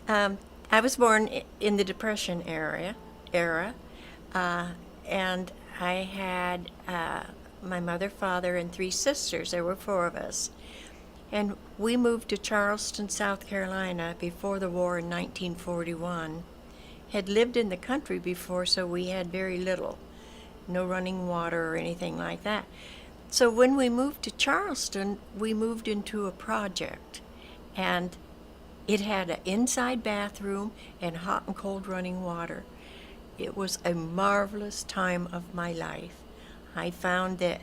Um, I was born in the Depression era, uh, and I had my mother, father, and three sisters. There were four of us. And we moved to Charleston, South Carolina before the war in 1941. Had lived in the country before, so we had very little. No running water or anything like that. So when we moved to Charleston, we moved into a project. And it had an inside bathroom and hot and cold running water. It was a marvelous time of my life. I found that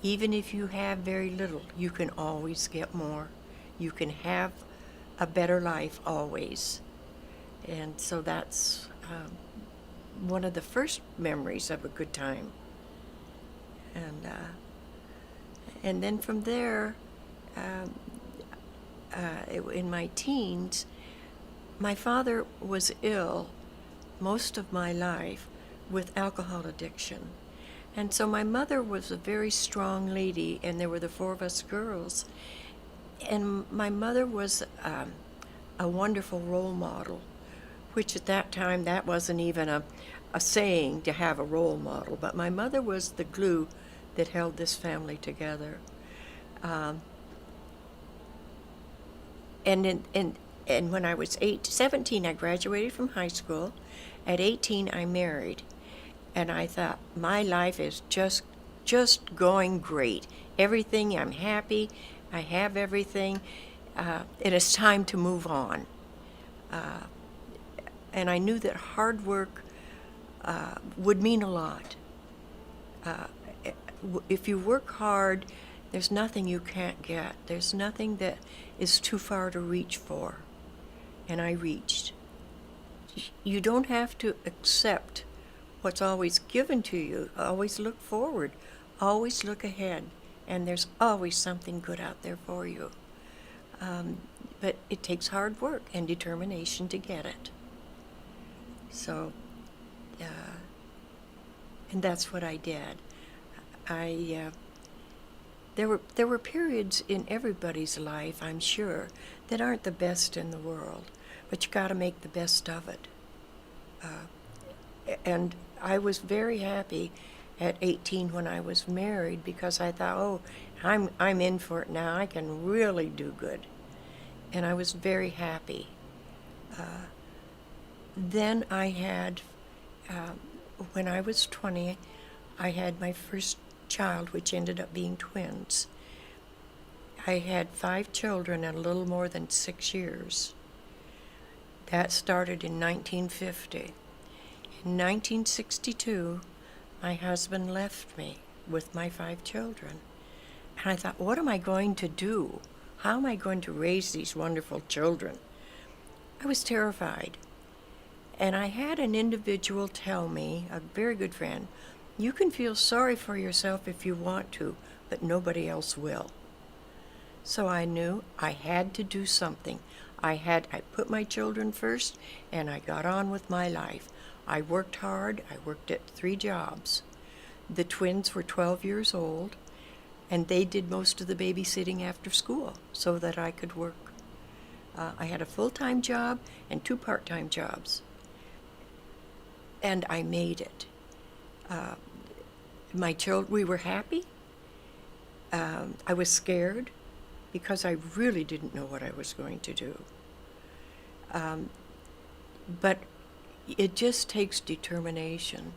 even if you have very little, you can always get more. You can have a better life always. And so that's one of the first memories of a good time. And, uh, and then from there, um, in my teens, my father was ill most of my life with alcohol addiction. And so my mother was a very strong lady, and there were the four of us girls. And my mother was a wonderful role model, which at that time, that wasn't even a saying to have a role model, but my mother was the glue that held this family together. Um, and when I was 17, I graduated from high school. At 18, I married. And I thought, my life is just going great. Everything, I'm happy. I have everything. It is time to move on. Uh, and I knew that hard work would mean a lot. Uh, if you work hard, there's nothing you can't get. There's nothing that is too far to reach for. And I reached. You don't have to accept what's always given to you. Always look forward. Always look ahead. And there's always something good out there for you. But it takes hard work and determination to get it. So, and that's what I did. There were periods in everybody's life, I'm sure, that aren't the best in the world, but you got to make the best of it. And I was very happy at 18 when I was married because I thought, oh, I'm in for it now. I can really do good, and I was very happy. Then I had, when I was 20, I had my first child, which ended up being twins. I had 5 children in a little more than 6 years. That started in 1950. In 1962, my husband left me with my 5 children. And I thought, what am I going to do? How am I going to raise these wonderful children? I was terrified. And I had an individual tell me, a very good friend, you can feel sorry for yourself if you want to, but nobody else will. So I knew I had to do something. I put my children first, and I got on with my life. I worked hard. I worked at 3 jobs. The twins were 12 years old, and they did most of the babysitting after school so that I could work. I had a full-time job and 2 part-time jobs, and I made it. We were happy. I was scared because I really didn't know what I was going to do. But it just takes determination.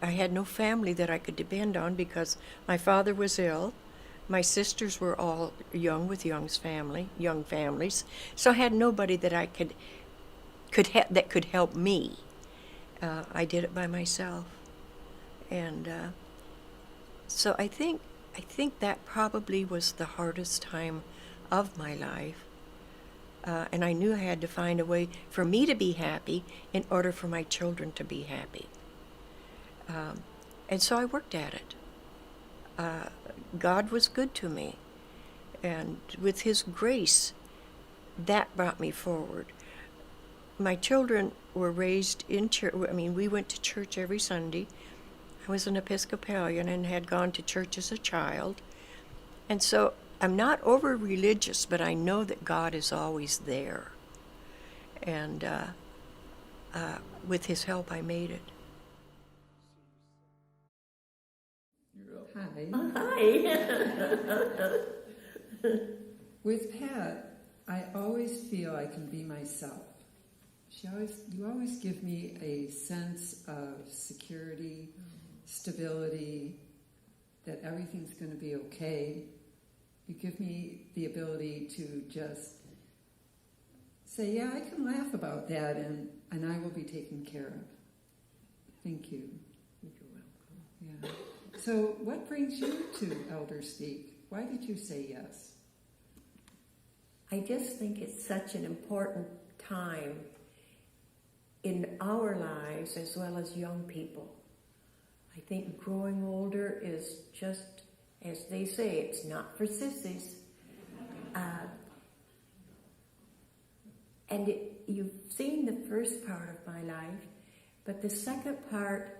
I had no family that I could depend on because my father was ill. My sisters were all young with young families, so I had nobody that I that could help me. I did it by myself, and so I think that probably was the hardest time of my life. And I knew I had to find a way for me to be happy in order for my children to be happy. And so I worked at it. God was good to me. And with His grace, that brought me forward. My children were raised in church. I mean, we went to church every Sunday. I was an Episcopalian and had gone to church as a child. And so I'm not over religious, but I know that God is always there. And with his help, I made it. Hi. Hi. With Pat, I always feel I can be myself. You always give me a sense of security, stability, that everything's going to be okay. You give me the ability to just say, yeah, I can laugh about that, and I will be taken care of. Thank you. You're welcome. Yeah. So what brings you to Elder Speak? Why did you say yes? I just think it's such an important time in our lives as well as young people. I think growing older is just, as they say, it's not for sissies. And you've seen the first part of my life, but the second part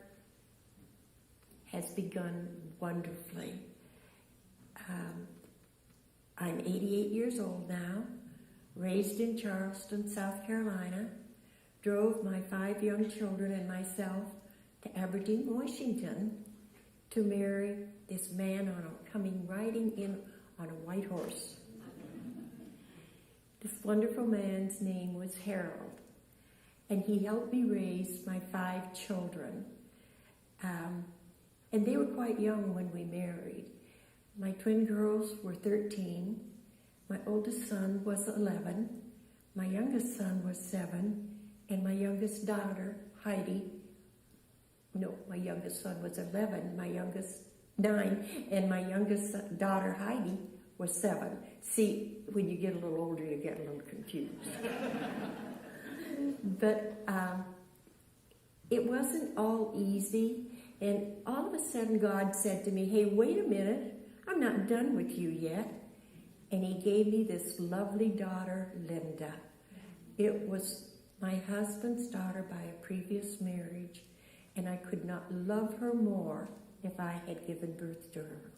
has begun wonderfully. I'm 88 years old now, raised in Charleston, South Carolina, drove my 5 young children and myself to Aberdeen, Washington, to marry this man coming riding in on a white horse. This wonderful man's name was Harold, and he helped me raise my 5 children. And they were quite young when we married. My twin girls were 13, my oldest son was 11, my youngest son was 7, and my youngest daughter, Heidi, my youngest son was 11, my youngest 9, and my youngest daughter, Heidi, was 7. See, when you get a little older, you get a little confused. But it wasn't all easy, and all of a sudden God said to me, hey, wait a minute, I'm not done with you yet. And he gave me this lovely daughter, Linda. It was my husband's daughter by a previous marriage, and I could not love her more if I had given birth to her.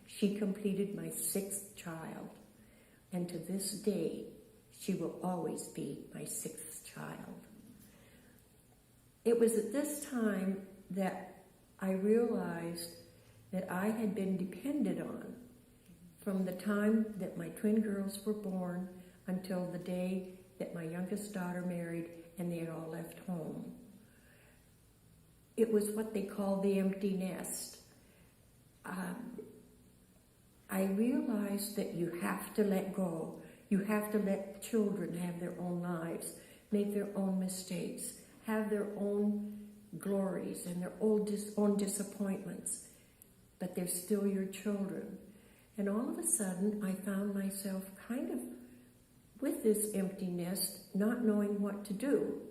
She completed my 6th child, and to this day, she will always be my 6th child. It was at this time that I realized that I had been depended on from the time that my twin girls were born until the day that my youngest daughter married and they had all left home. It was what they call the empty nest. I realized that you have to let go. You have to let children have their own lives, make their own mistakes, have their own glories and their own disappointments, but they're still your children. And all of a sudden, I found myself kind of with this empty nest, not knowing what to do.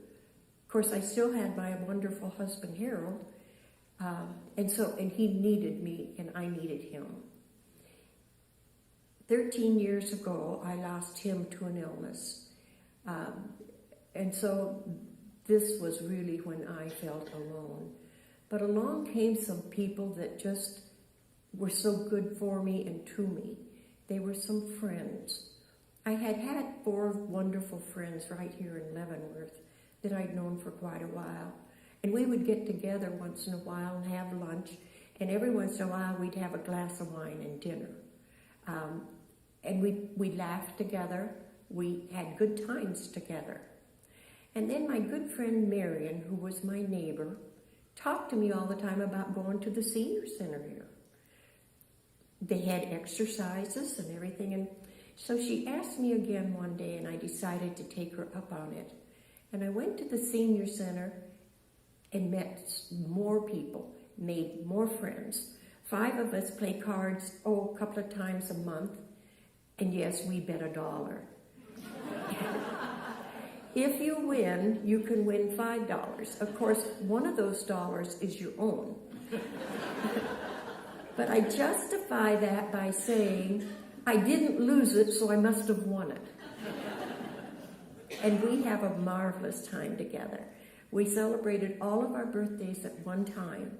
Of course, I still had my wonderful husband, Harold, and he needed me, and I needed him. 13 years ago, I lost him to an illness. And so this was really when I felt alone. But along came some people that just were so good for me and to me. They were some friends. I had 4 wonderful friends right here in Leavenworth that I'd known for quite a while. And we would get together once in a while and have lunch. And every once in a while, we'd have a glass of wine and dinner. And we laughed together. We had good times together. And then my good friend Marion, who was my neighbor, talked to me all the time about going to the senior center here. They had exercises and everything, and so she asked me again one day, and I decided to take her up on it. And I went to the senior center and met more people, made more friends. 5 of us play cards, a couple of times a month, and yes, we bet $1. If you win, you can win $5. Of course, one of those dollars is your own. But I justify that by saying, I didn't lose it, so I must have won it. And we have a marvelous time together. We celebrated all of our birthdays at one time.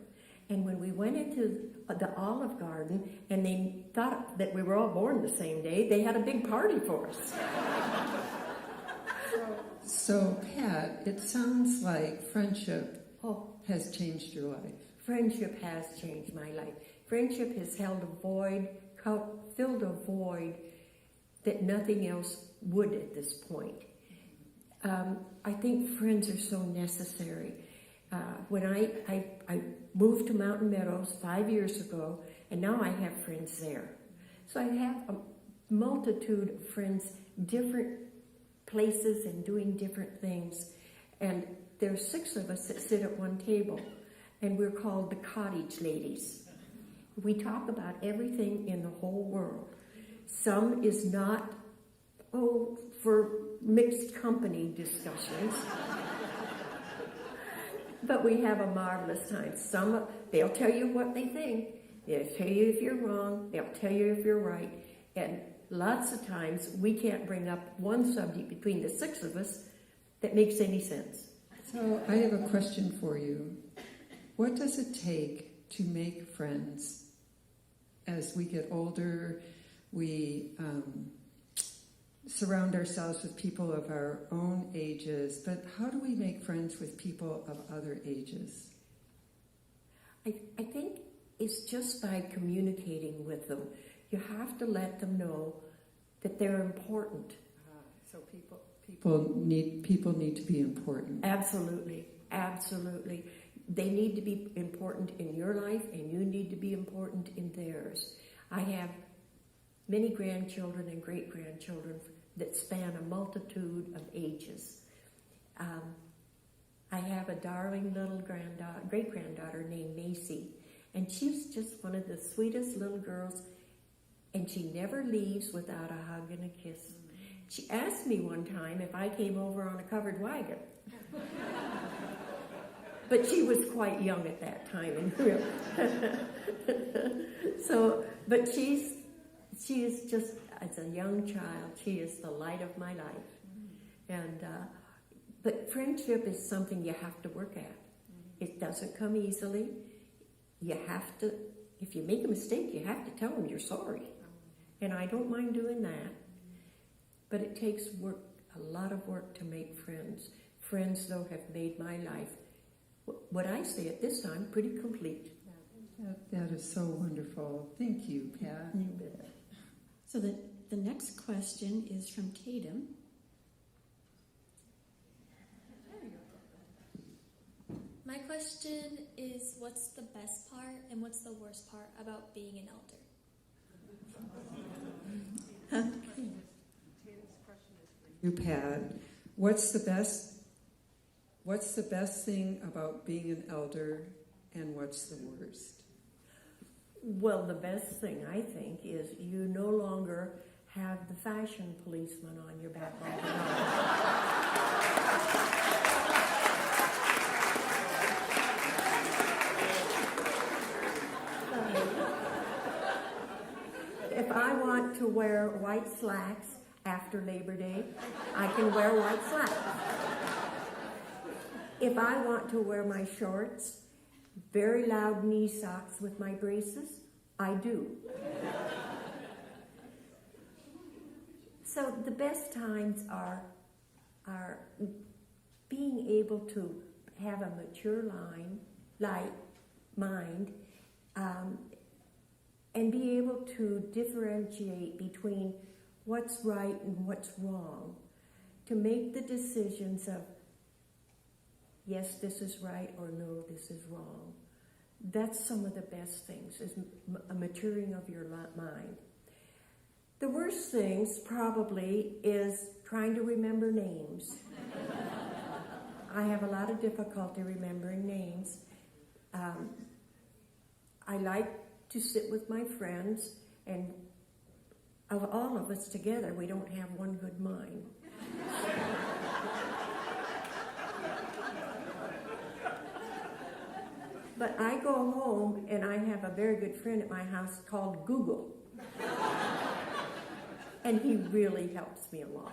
And when we went into the Olive Garden, and they thought that we were all born the same day, they had a big party for us. So, Pat, it sounds like friendship Oh, has changed your life. friendship has changed my life. Friendship has held a void, filled a void that nothing else would at this point. I think friends are so necessary. When I moved to Mountain Meadows 5 years ago, and now I have friends there. So I have a multitude of friends, different places and doing different things. And there's 6 of us that sit at one table, and we're called the Cottage Ladies. We talk about everything in the whole world. Some is not, for mixed company discussions. But we have a marvelous time. They'll tell you what they think. They'll tell you if you're wrong. They'll tell you if you're right. And lots of times we can't bring up one subject between the 6 of us that makes any sense. So I have a question for you. What does it take to make friends? As we get older, we surround ourselves with people of our own ages, but how do we make friends with people of other ages? I think it's just by communicating with them. You have to let them know that they're important. So people need to be important. Absolutely, absolutely. They need to be important in your life, and you need to be important in theirs. I have many grandchildren and great-grandchildren that span a multitude of ages. I have a darling little great-granddaughter named Macy, and she's just one of the sweetest little girls, and she never leaves without a hug and a kiss. She asked me one time if I came over on a covered wagon. But she was quite young at that time. But she is just, as a young child, she is the light of my life. And but friendship is something you have to work at. It doesn't come easily. You have to, if you make a mistake, you have to tell them you're sorry. And I don't mind doing that. But it takes work, a lot of work to make friends. Friends, though, have made my life, what I say at this time, pretty complete. That is so wonderful. Thank you, Pat. You bet. So the next question is from Tatum. My question is, what's the best part and what's the worst part about being an elder? You, Pat. What's the best thing about being an elder, and what's the worst? Well, the best thing, I think, is you no longer have the fashion policeman on your back all the time. If I want to wear white slacks after Labor Day, I can wear white slacks. If I want to wear my shorts, very loud knee socks with my braces, I do. So the best times are being able to have a mature mind, and be able to differentiate between what's right and what's wrong, to make the decisions of yes, this is right, or no, this is wrong. That's some of the best things, is a maturing of your mind. The worst things probably is trying to remember names. I have a lot of difficulty remembering names. I like to sit with my friends, and of all of us together, we don't have one good mind. But I go home, and I have a very good friend at my house called Google. And he really helps me a lot.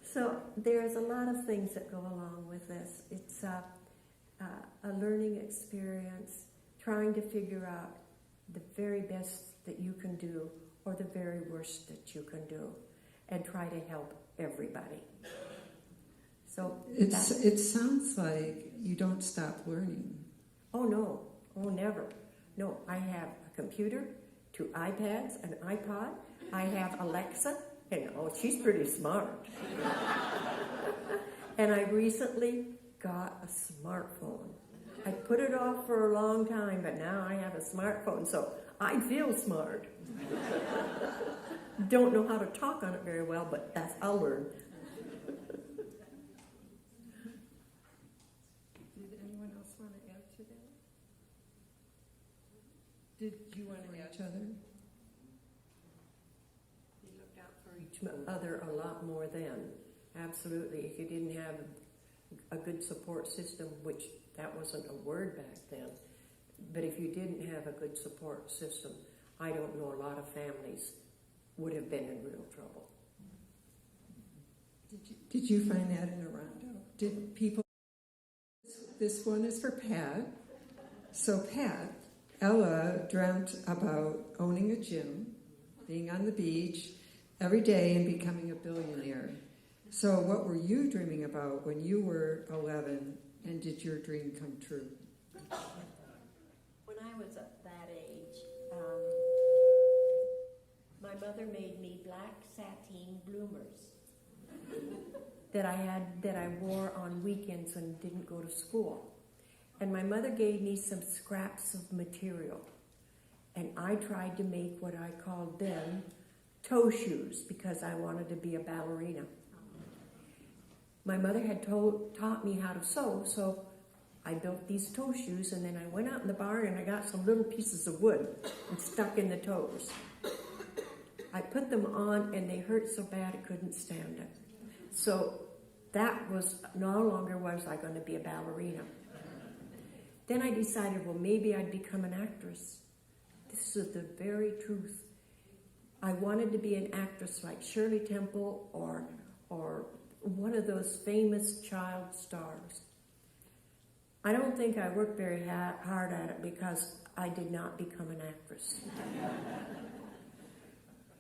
So there's a lot of things that go along with this. It's a learning experience, trying to figure out the very best that you can do or the very worst that you can do. and try to help everybody. So It sounds like you don't stop learning. oh no, oh never. No, I have a computer, 2 iPads, an iPod. I have Alexa, and oh, she's pretty smart. And I recently got a smartphone. I put it off for a long time, but now I have a smartphone, so I feel smart. Don't know how to talk on it very well, but I'll learn. Did anyone else want to add to that? Did you want to add each other? We looked out for each other a lot more then. Absolutely. If you didn't have a good support system, which that wasn't a word back then, but if you didn't have a good support system, I don't know, a lot of families would have been in real trouble. Did you find that in Toronto? Did people? This one is for Pat. So Pat, Ella dreamt about owning a gym, being on the beach every day, and becoming a billionaire. So what were you dreaming about when you were 11, and did your dream come true? When I was at that age, my mother made me black sateen bloomers that I wore on weekends and didn't go to school. And my mother gave me some scraps of material, and I tried to make what I called then toe shoes because I wanted to be a ballerina. My mother had taught me how to sew, so I built these toe shoes, and then I went out in the barn and I got some little pieces of wood and stuck in the toes. I put them on and they hurt so bad I couldn't stand it. So that was, no longer was I going to be a ballerina. Then I decided, well, maybe I'd become an actress. This is the very truth. I wanted to be an actress like Shirley Temple or one of those famous child stars. I don't think I worked very hard at it because I did not become an actress.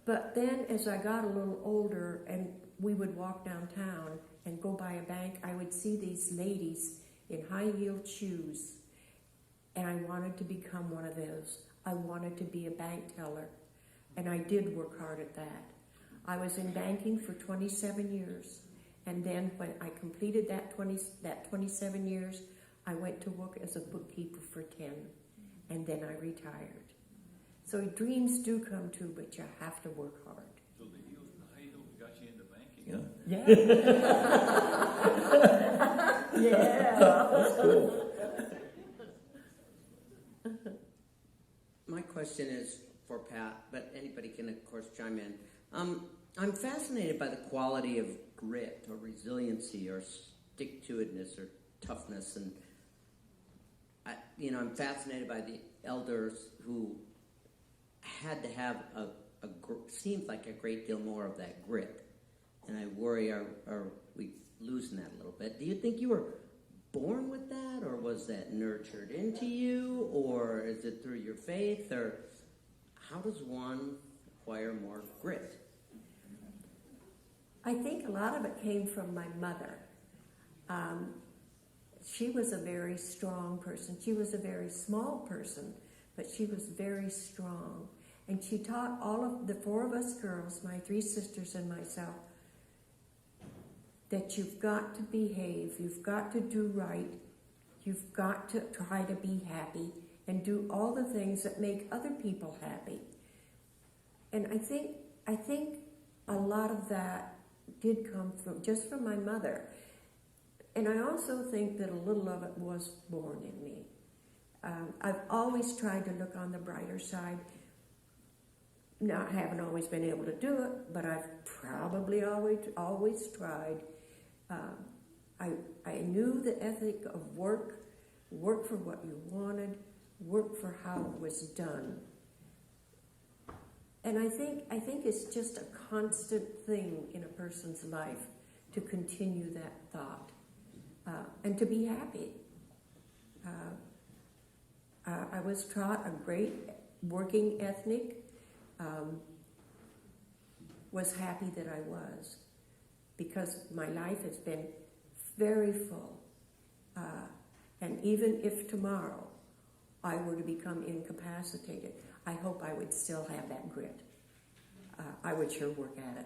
But then as I got a little older and we would walk downtown and go by a bank, I would see these ladies in high-heeled shoes, and I wanted to become one of those. I wanted to be a bank teller, and I did work hard at that. I was in banking for 27 years. And then when I completed that 27 years, I went to work as a bookkeeper for 10, and then I retired. So dreams do come true, but you have to work hard. So the high heels got you into banking, huh? Yeah. Yeah. Cool. My question is for Pat, but anybody can, of course, chime in. I'm fascinated by the quality of grit or resiliency or stick-to-itness or toughness, and I'm fascinated by the elders who had to have seems like a great deal more of that grit, and I worry are we losing that a little bit. Do you think you were born with that, or was that nurtured into you, or is it through your faith, or how does one acquire more grit? I think a lot of it came from my mother. She was a very strong person. She was a very small person, but she was very strong. And she taught all of the 4 of us girls, my 3 sisters and myself, that you've got to behave, you've got to do right, you've got to try to be happy and do all the things that make other people happy. And I think a lot of that did come from my mother. And I also think that a little of it was born in me. I've always tried to look on the brighter side. Now, I haven't always been able to do it, but I've probably always tried. I knew the ethic of work for what you wanted, work for how it was done. And I think it's just a constant thing in a person's life to continue that thought and to be happy. I was taught a great working ethic. was happy that I was, because my life has been very full. And even if tomorrow I were to become incapacitated, I hope I would still have that grit. I would sure work at it.